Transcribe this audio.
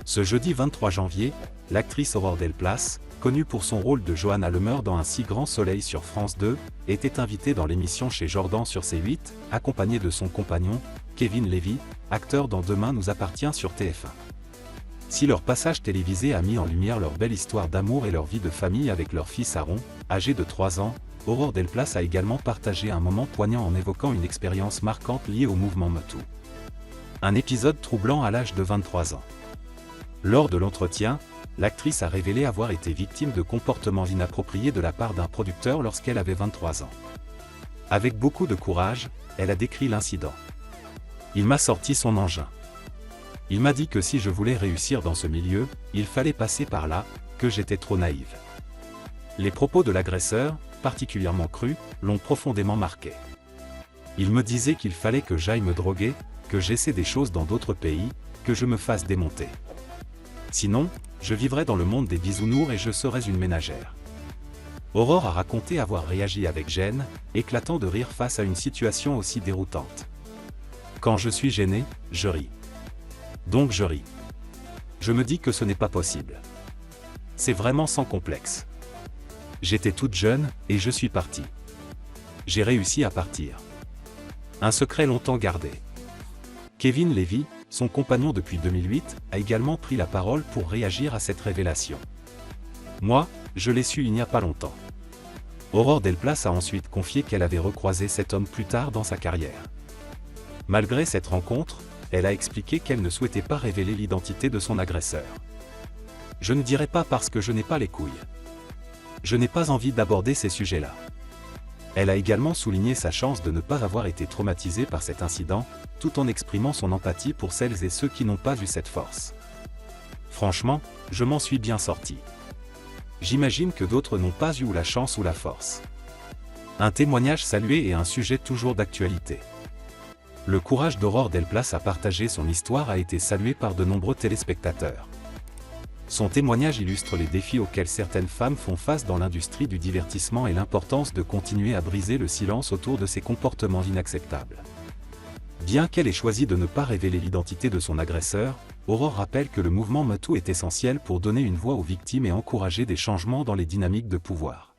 Ce jeudi 23 janvier, l'actrice Aurore Delplace, connue pour son rôle de Johanna Lemeur dans Un si grand soleil sur France 2, était invitée dans l'émission Chez Jordan sur C8, accompagnée de son compagnon, Kevin Levy, acteur dans Demain nous appartient sur TF1. Si leur passage télévisé a mis en lumière leur belle histoire d'amour et leur vie de famille avec leur fils Aaron, âgé de 3 ans, Aurore Delplace a également partagé un moment poignant en évoquant une expérience marquante liée au mouvement MeToo. Un épisode troublant à l'âge de 23 ans. Lors de l'entretien, l'actrice a révélé avoir été victime de comportements inappropriés de la part d'un producteur lorsqu'elle avait 23 ans. Avec beaucoup de courage, elle a décrit l'incident. Il m'a sorti son engin. Il m'a dit que si je voulais réussir dans ce milieu, il fallait passer par là, que j'étais trop naïve. Les propos de l'agresseur, particulièrement crus, l'ont profondément marqué. Il me disait qu'il fallait que j'aille me droguer, que j'essaie des choses dans d'autres pays, que je me fasse démonter. Sinon, je vivrais dans le monde des bisounours et je serais une ménagère. Aurore a raconté avoir réagi avec gêne, éclatant de rire face à une situation aussi déroutante. Quand je suis gênée, je ris. Donc je ris. Je me dis que ce n'est pas possible. C'est vraiment sans complexe. J'étais toute jeune, et je suis partie. J'ai réussi à partir. Un secret longtemps gardé. Kevin Levy, son compagnon depuis 2008, a également pris la parole pour réagir à cette révélation. Moi, je l'ai su il n'y a pas longtemps. Aurore Delplace a ensuite confié qu'elle avait recroisé cet homme plus tard dans sa carrière. Malgré cette rencontre, elle a expliqué qu'elle ne souhaitait pas révéler l'identité de son agresseur. Je ne dirai pas parce que je n'ai pas les couilles. Je n'ai pas envie d'aborder ces sujets-là. Elle a également souligné sa chance de ne pas avoir été traumatisée par cet incident, tout en exprimant son empathie pour celles et ceux qui n'ont pas eu cette force. Franchement, je m'en suis bien sorti. J'imagine que d'autres n'ont pas eu la chance ou la force. Un témoignage salué et un sujet toujours d'actualité. Le courage d'Aurore Delplace à partager son histoire a été salué par de nombreux téléspectateurs. Son témoignage illustre les défis auxquels certaines femmes font face dans l'industrie du divertissement et l'importance de continuer à briser le silence autour de ces comportements inacceptables. Bien qu'elle ait choisi de ne pas révéler l'identité de son agresseur, Aurore rappelle que le mouvement MeToo est essentiel pour donner une voix aux victimes et encourager des changements dans les dynamiques de pouvoir.